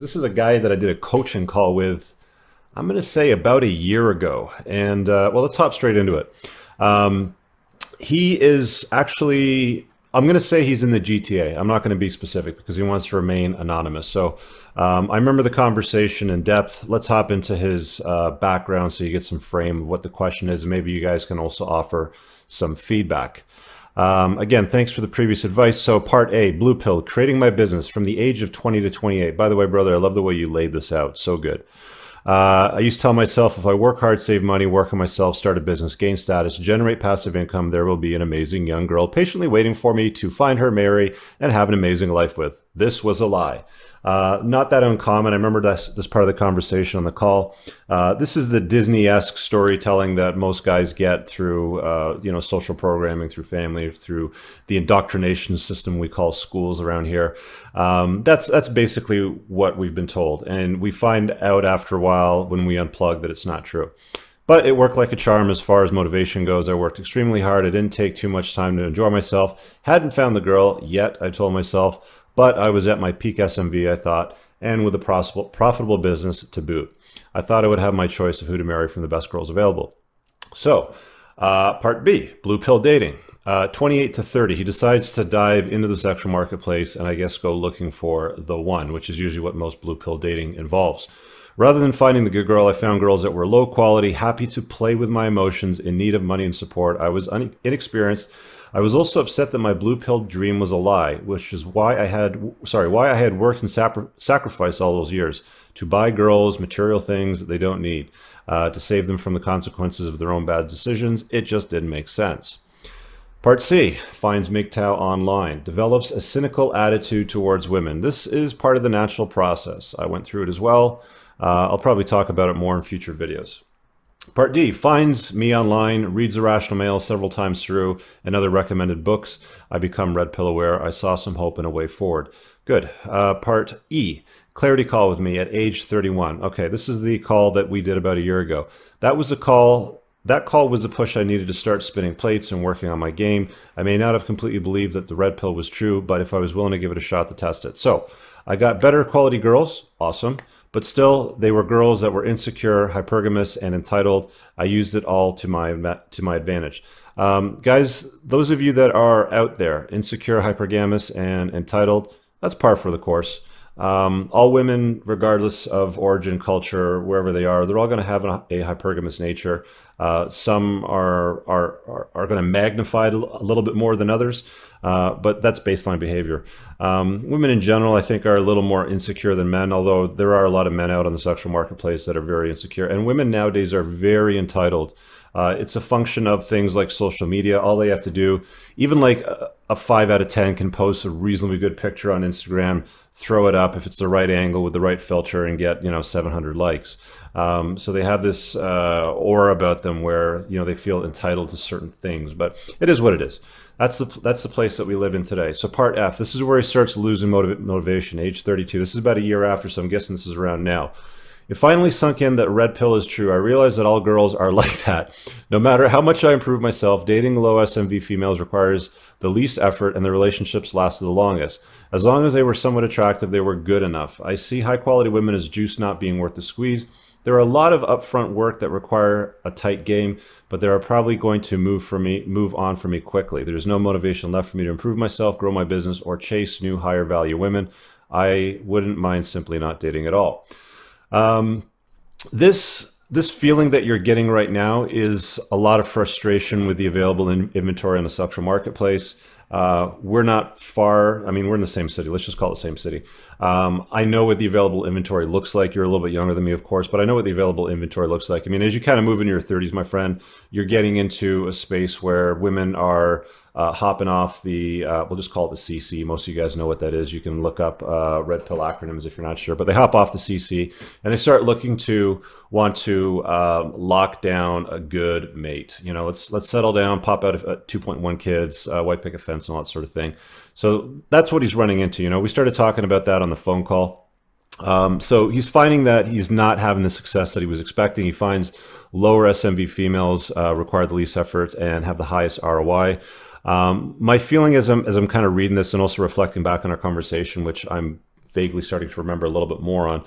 This is a guy that I did a coaching call with, I'm going to say about a year ago. And well, let's hop straight into it. Um, he is actually, I'm going to say he's in the GTA. I'm not going to be specific because he wants to remain anonymous. So I remember the conversation in depth. Let's hop into his background so you get some frame of what the question is. And maybe you guys can also offer some feedback. Again, thanks for the previous advice. So part A, blue pill, creating my business from the age of 20 to 28. By the way, brother, I love the way you laid this out. So good. I used to tell myself, if I work hard, save money, work on myself, start a business, gain status, generate passive income, there will be an amazing young girl patiently waiting for me to find her, marry, and have an amazing life with. This was a lie. Not that uncommon. I remember this part of the conversation on the call. This is the Disney-esque storytelling that most guys get through, social programming, through family, through the indoctrination system we call schools around here. That's basically what we've been told, and we find out after a while when we unplug that it's not true. But it worked like a charm as far as motivation goes. I worked extremely hard. I didn't take too much time to enjoy myself. Hadn't found the girl yet, I told myself. But I was at my peak SMV, I thought, and with a profitable business to boot. I thought I would have my choice of who to marry from the best girls available. So, part B, blue pill dating. 28 to 30, he decides to dive into the sexual marketplace and I guess go looking for the one, which is usually what most blue pill dating involves. Rather than finding the good girl, I found girls that were low quality, happy to play with my emotions, in need of money and support. I was inexperienced. I was also upset that my blue pill dream was a lie, which is why I had worked and sacrificed all those years to buy girls material things that they don't need, to save them from the consequences of their own bad decisions. It just didn't make sense. Part C, finds MGTOW online, develops a cynical attitude towards women. This is part of the natural process. I went through it as well. I'll probably talk about it more in future videos. Part D, finds me online, reads Irrational Male several times through, and other recommended books. I become red pill aware. I saw some hope and a way forward. Good. Part E, clarity call with me at age 31. Okay, this is the call that we did about a year ago. That call was the push I needed to start spinning plates and working on my game. I may not have completely believed that the red pill was true, but if I was willing to give it a shot to test it. So I got better quality girls. Awesome. But still, they were girls that were insecure, hypergamous, and entitled. I used it all to my advantage. Guys, those of you that are out there, insecure, hypergamous, and entitled, that's par for the course. All women, regardless of origin, culture, wherever they are, they're all going to have a hypergamous nature. Some are going to magnify it a little bit more than others, but that's baseline behavior. Women in general, I think, are a little more insecure than men, although there are a lot of men out on the sexual marketplace that are very insecure. And women nowadays are very entitled. It's a function of things like social media. All they have to do, even like a 5 out of 10 can post a reasonably good picture on Instagram, throw it up if it's the right angle with the right filter and get, 700 likes. So they have this aura about them where, they feel entitled to certain things, but it is what it is. That's the place that we live in today. So part F, this is where he starts losing motivation, age 32. This is about a year after, so I'm guessing this is around now. It finally sunk in that red pill is true. I realized that all girls are like that. No matter how much I improve myself, dating low SMV females requires the least effort and the relationships lasted the longest. As long as they were somewhat attractive, they were good enough. I see high quality women as juice not being worth the squeeze. There are a lot of upfront work that require a tight game, but they are probably going to move on for me quickly. There's no motivation left for me to improve myself, grow my business, or chase new higher value women. I wouldn't mind simply not dating at all. This feeling that you're getting right now is a lot of frustration with the available inventory on the sexual marketplace. We're not far. I mean, we're in the same city. Let's just call it the same city. I know what the available inventory looks like. You're a little bit younger than me, of course, but I know what the available inventory looks like. I mean, as you kind of move into your 30s, my friend, you're getting into a space where women are hopping off the, we'll just call it the CC. Most of you guys know what that is. You can look up red pill acronyms if you're not sure, but they hop off the CC and they start looking to want to lock down a good mate. Let's settle down, pop out 2.1 kids, white picket fence and all that sort of thing. So that's what he's running into. We started talking about that on the phone call. So he's finding that he's not having the success that he was expecting. He finds lower SMV females require the least effort and have the highest ROI. My feeling as I'm kind of reading this and also reflecting back on our conversation, which I'm vaguely starting to remember a little bit more on.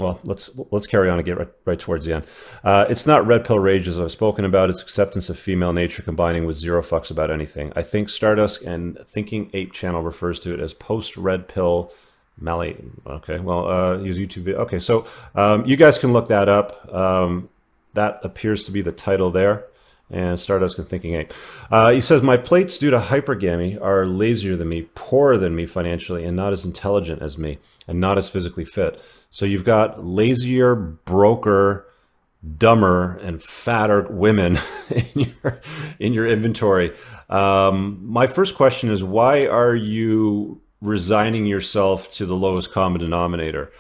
Well, let's carry on and get right towards the end. It's not red pill rage as I've spoken about. It's acceptance of female nature combining with zero fucks about anything. I think Stardust and Thinking Ape Channel refers to it as post red pill Mally. Okay, well, use YouTube video. Okay, so you guys can look that up. That appears to be the title there. And Stardust and Thinking Ape. He says, my plates due to hypergamy are lazier than me, poorer than me financially, and not as intelligent as me, and not as physically fit. So you've got lazier, broker, dumber, and fatter women in your inventory. My first question is, why are you resigning yourself to the lowest common denominator?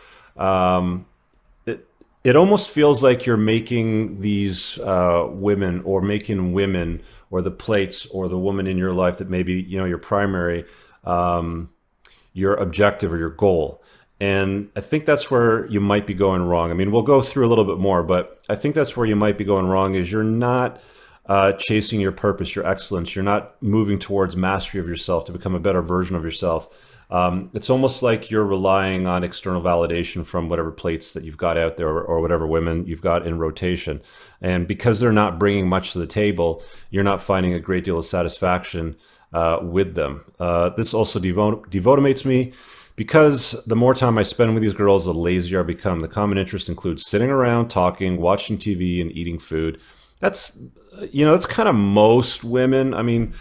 It almost feels like you're making these women, or making women, or the plates, or the woman in your life that maybe, your primary, your objective or your goal. And I think that's where you might be going wrong. I mean, we'll go through a little bit more, but I think that's where you might be going wrong, is you're not chasing your purpose, your excellence. You're not moving towards mastery of yourself to become a better version of yourself. It's almost like you're relying on external validation from whatever plates that you've got out there, or whatever women you've got in rotation. And because they're not bringing much to the table, you're not finding a great deal of satisfaction with them. This also demotivates me, because the more time I spend with these girls, the lazier I become. The common interest includes sitting around, talking, watching TV, and eating food. That's kind of most women. I mean,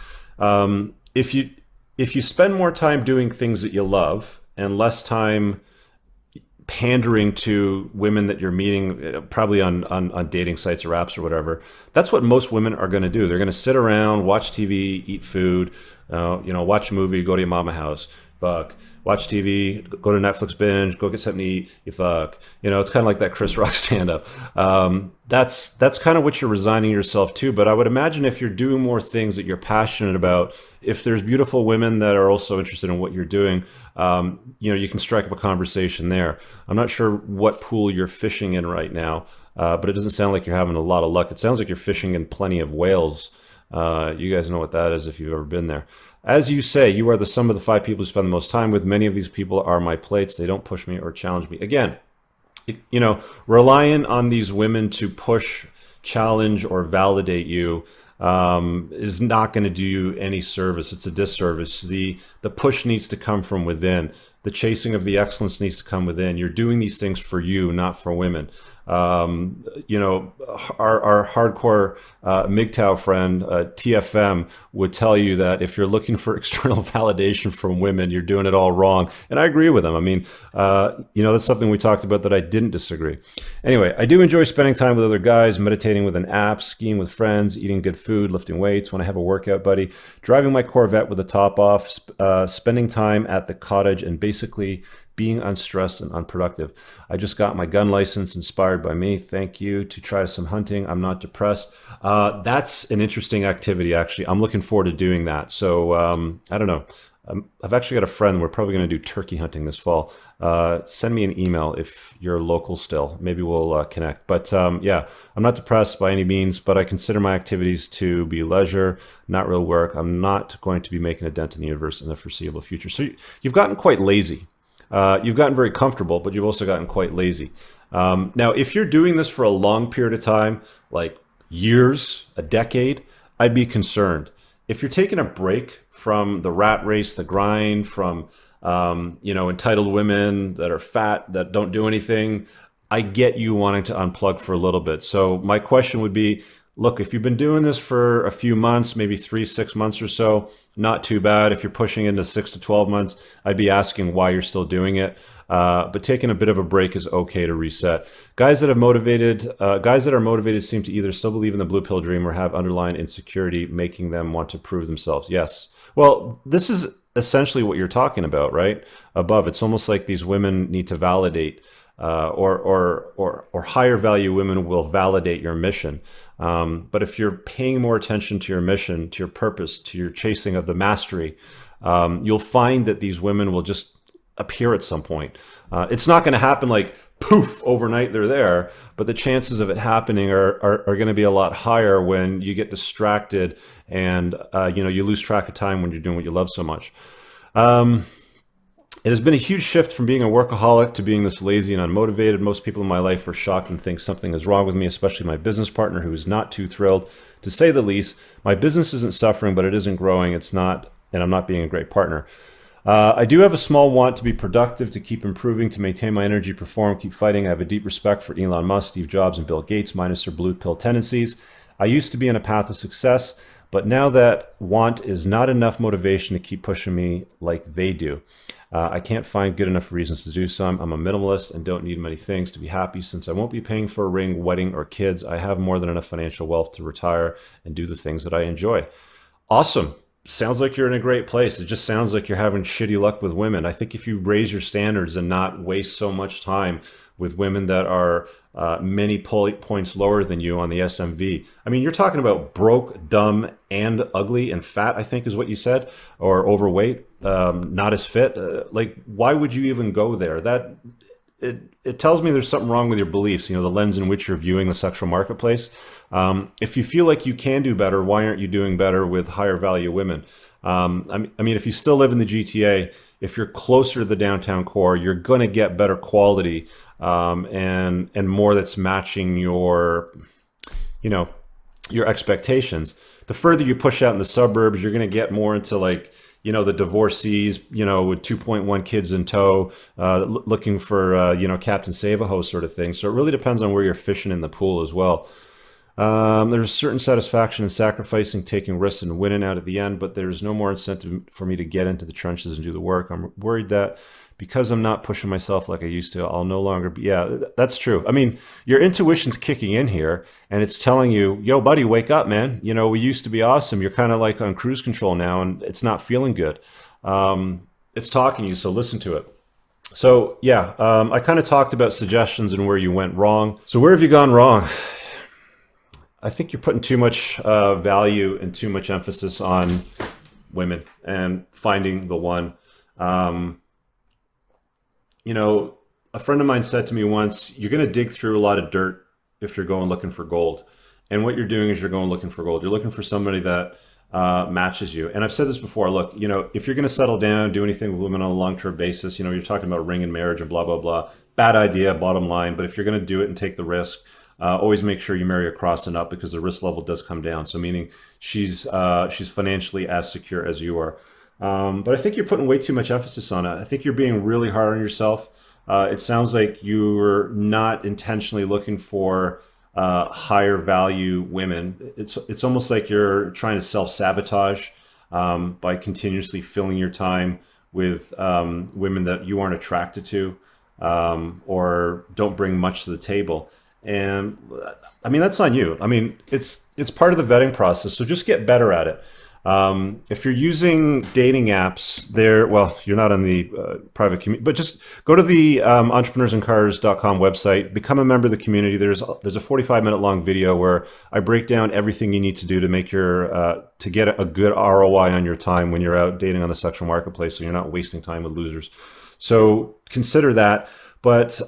if you spend more time doing things that you love and less time pandering to women that you're meeting, probably on dating sites or apps or whatever, that's what most women are going to do. They're going to sit around, watch TV, eat food, watch a movie, go to your mama house, fuck, watch TV, go to Netflix binge, go get something to eat, you fuck. It's kind of like that Chris Rock stand-up. That's kind of what you're resigning yourself to. But I would imagine if you're doing more things that you're passionate about, if there's beautiful women that are also interested in what you're doing, you can strike up a conversation there. I'm not sure what pool you're fishing in right now, but it doesn't sound like you're having a lot of luck. It sounds like you're fishing in plenty of whales. You guys know what that is if you've ever been there. As you say, you are the sum of the 5 people who spend the most time with. Many of these people are my plates. They don't push me or challenge me. Again, relying on these women to push, challenge, or validate you is not going to do you any service. It's a disservice. The push needs to come from within. The chasing of the excellence needs to come within. You're doing these things for you, not for women. Our hardcore MGTOW friend, TFM, would tell you that if you're looking for external validation from women, you're doing it all wrong. And I agree with him. I mean, that's something we talked about that I didn't disagree. Anyway, I do enjoy spending time with other guys, meditating with an app, skiing with friends, eating good food, lifting weights when I have a workout buddy, driving my Corvette with the top off, spending time at the cottage, and basically being unstressed and unproductive. I just got my gun license, inspired by me. Thank you. To try some hunting. I'm not depressed. That's an interesting activity, actually. I'm looking forward to doing that. So I don't know. I've actually got a friend. We're probably going to do turkey hunting this fall. Send me an email if you're local still. Maybe we'll connect. But yeah, I'm not depressed by any means, but I consider my activities to be leisure, not real work. I'm not going to be making a dent in the universe in the foreseeable future. So you've gotten quite lazy. You've gotten very comfortable, but you've also gotten quite lazy. Now, if you're doing this for a long period of time, like years, a decade, I'd be concerned. If you're taking a break from the rat race, the grind, from entitled women that are fat, that don't do anything, I get you wanting to unplug for a little bit. So my question would be, look, if you've been doing this for a few months, maybe 3-6 months or so, not too bad. If you're pushing into 6 to 12 months, I'd be asking why you're still doing it. But taking a bit of a break is okay to reset. Guys that are motivated seem to either still believe in the blue pill dream or have underlying insecurity, making them want to prove themselves. Yes. Well, this is essentially what you're talking about, right? Above, it's almost like these women need to validate, or higher value women will validate your mission. But if you're paying more attention to your mission, to your purpose, to your chasing of the mastery, you'll find that these women will just appear at some point. It's not going to happen like poof overnight they're there, but the chances of it happening are going to be a lot higher when you get distracted and you lose track of time when you're doing what you love so much. It has been a huge shift from being a workaholic to being this lazy and unmotivated. Most people in my life are shocked and think something is wrong with me, especially my business partner, who is not too thrilled, to say the least. My business isn't suffering, but it isn't growing. It's not, and I'm not being a great partner. I do have a small want to be productive, to keep improving, to maintain my energy, perform, keep fighting. I have a deep respect for Elon Musk, Steve Jobs, and Bill Gates, minus their blue pill tendencies. I used to be on a path of success, but now that want is not enough motivation to keep pushing me like they do. I can't find good enough reasons to do so. I'm a minimalist and don't need many things to be happy. Since I won't be paying for a ring, wedding, or kids, I have more than enough financial wealth to retire and do the things that I enjoy. Awesome. Sounds like you're in a great place. It just sounds like you're having shitty luck with women. I think if you raise your standards and not waste so much time with women that are many points lower than you on the SMV. I mean, you're talking about broke, dumb, and ugly and fat, I think is what you said, or overweight, not as fit. Like, why would you even go there? That it tells me there's something wrong with your beliefs, the lens in which you're viewing the sexual marketplace. If you feel like you can do better, why aren't you doing better with higher value women? I mean, if you still live in the GTA, if you're closer to the downtown core, you're going to get better quality and more that's matching your expectations. The further you push out in the suburbs, you're going to get more into the divorcees, with 2.1 kids in tow, looking for, Captain Save-A-Ho sort of thing. So it really depends on where you're fishing in the pool as well. There's certain satisfaction in sacrificing, taking risks, and winning out at the end, but there's no more incentive for me to get into the trenches and do the work. I'm worried that because I'm not pushing myself like I used to, I'll no longer be. Yeah, that's true. I mean, your intuition's kicking in here and it's telling you, yo, buddy, wake up, man. We used to be awesome. You're kind of like on cruise control now and it's not feeling good. It's talking to you, so listen to it. So yeah, I kind of talked about suggestions and where you went wrong. So where have you gone wrong? I think you're putting too much value and too much emphasis on women and finding the one. A friend of mine said to me once, you're going to dig through a lot of dirt if you're going looking for gold. And what you're doing is you're going looking for gold. You're looking for somebody that matches you. And I've said this before, look, if you're going to settle down, do anything with women on a long-term basis, you're talking about ring and marriage and blah, blah, blah. Bad idea, bottom line. But if you're going to do it and take the risk, always make sure you marry her cross and up, because the risk level does come down. So meaning she's financially as secure as you are. But I think you're putting way too much emphasis on it. I think you're being really hard on yourself. It sounds like you're not intentionally looking for higher value women. It's almost like you're trying to self-sabotage by continuously filling your time with women that you aren't attracted to or don't bring much to the table. And I mean, that's on you. I mean, it's part of the vetting process. So just get better at it. If you're using dating apps, you're not on the private community, but just go to the entrepreneursandcars.com website, become a member of the community. There's a 45-minute long video where I break down everything you need to do to make to get a good ROI on your time when you're out dating on the sexual marketplace, so you're not wasting time with losers. So consider that. But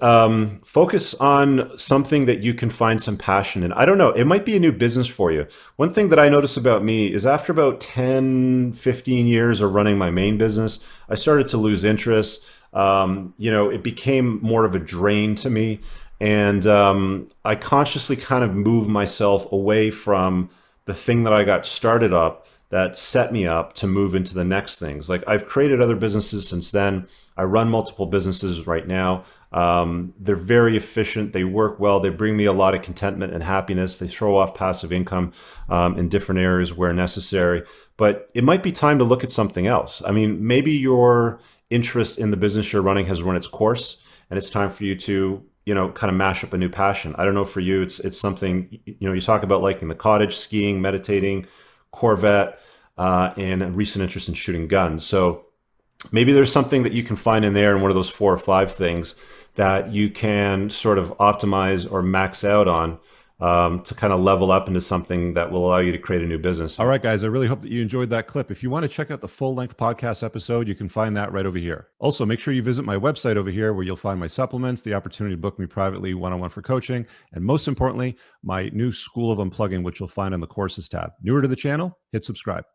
focus on something that you can find some passion in. I don't know, it might be a new business for you. One thing that I notice about me is after about 10, 15 years of running my main business, I started to lose interest. It became more of a drain to me. And I consciously kind of moved myself away from the thing that I got started up that set me up to move into the next things. Like, I've created other businesses since then. I run multiple businesses right now. They're very efficient. They work well. They bring me a lot of contentment and happiness. They throw off passive income in different areas where necessary. But it might be time to look at something else. I mean, maybe your interest in the business you're running has run its course, and it's time for you to kind of mash up a new passion. I don't know, for you, it's something, you talk about liking the cottage, skiing, meditating, Corvette, and a recent interest in shooting guns. So maybe there's something that you can find in there in one of those 4 or 5 things that you can sort of optimize or max out on to kind of level up into something that will allow you to create a new business. All right, guys, I really hope that you enjoyed that clip. If you want to check out the full-length podcast episode, you can find that right over here. Also, make sure you visit my website over here where you'll find my supplements, the opportunity to book me privately one-on-one for coaching, and most importantly, my new School of Unplugging, which you'll find on the courses tab. Newer to the channel, hit subscribe.